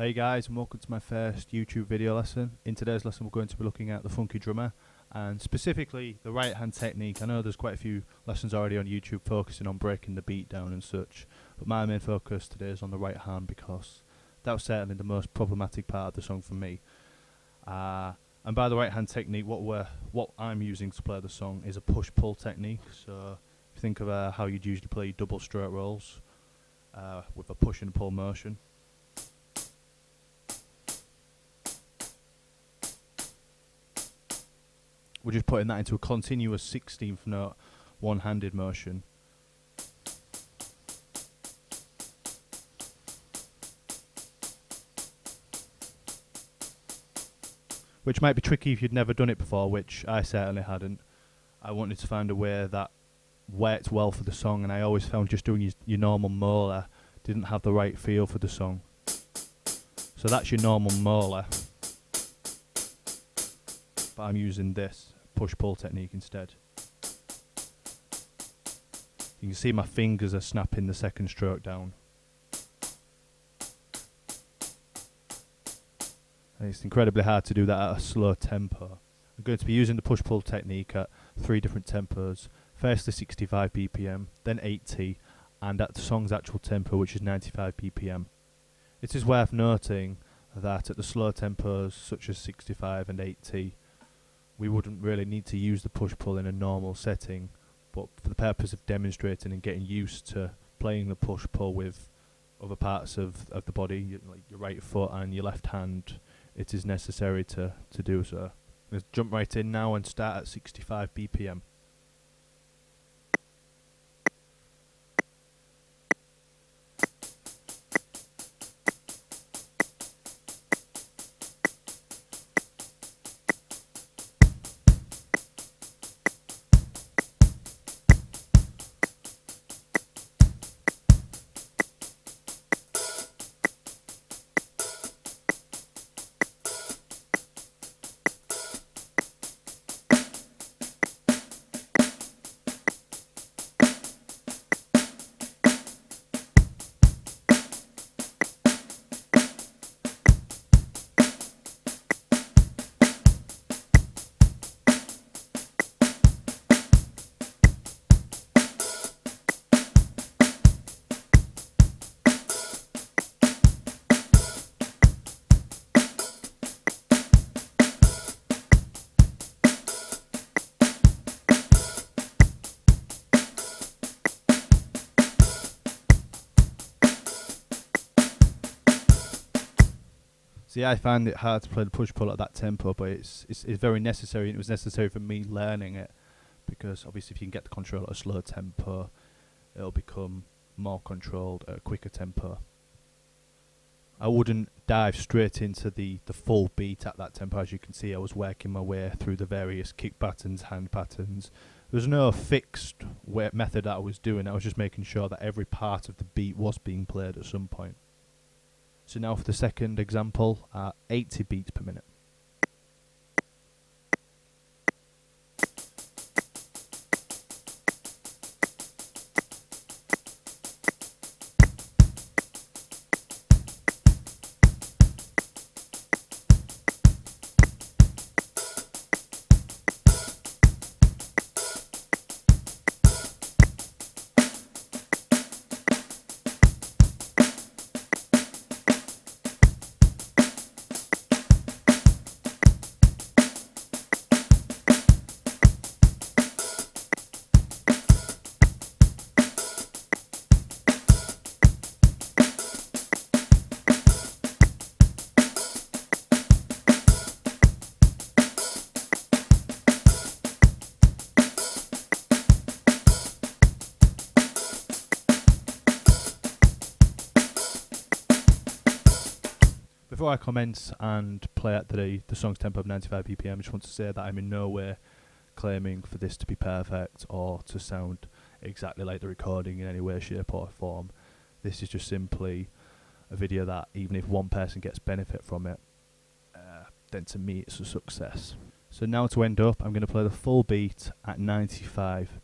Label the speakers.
Speaker 1: Hey guys, and welcome to my first YouTube video lesson. In today's lesson we're going to be looking at the funky drummer and specifically the right hand technique. I know there's quite a few lessons already on YouTube focusing on breaking the beat down and such, but my main focus today is on the right hand because that was certainly the most problematic part of the song for me. And by the right hand technique, what I'm using to play the song is a push-pull technique. So if you think of how you'd usually play double stroke rolls with a push and pull motion. We're just putting that into a continuous 16th note, one-handed motion. Which might be tricky if you'd never done it before, which I certainly hadn't. I wanted to find a way that worked well for the song, and I always found just doing your normal molar didn't have the right feel for the song. So that's your normal molar. But I'm using this push-pull technique instead. You can see my fingers are snapping the second stroke down. And it's incredibly hard to do that at a slow tempo. I'm going to be using the push-pull technique at 3 different tempos. Firstly 65 BPM, then 80, and at the song's actual tempo, which is 95 BPM. It is worth noting that at the slow tempos, such as 65 and 80, we wouldn't really need to use the push-pull in a normal setting, but for the purpose of demonstrating and getting used to playing the push-pull with other parts of the body, like your right foot and your left hand, it is necessary to do so. Let's jump right in now and start at 65 BPM. See, I find it hard to play the push-pull at that tempo, but it's very necessary, and it was necessary for me learning it, because obviously if you can get the control at a slow tempo, it'll become more controlled at a quicker tempo. I wouldn't dive straight into the full beat at that tempo. As you can see, I was working my way through the various kick patterns, hand patterns. There was no fixed method that I was doing. I was just making sure that every part of the beat was being played at some point. So now for the second example, 80 beats per minute. Before I commence and play at the song's tempo of 95 BPM, I just want to say that I'm in no way claiming for this to be perfect or to sound exactly like the recording in any way, shape or form. This is just simply a video that even if one person gets benefit from it, then to me it's a success. So now to end up, I'm going to play the full beat at 95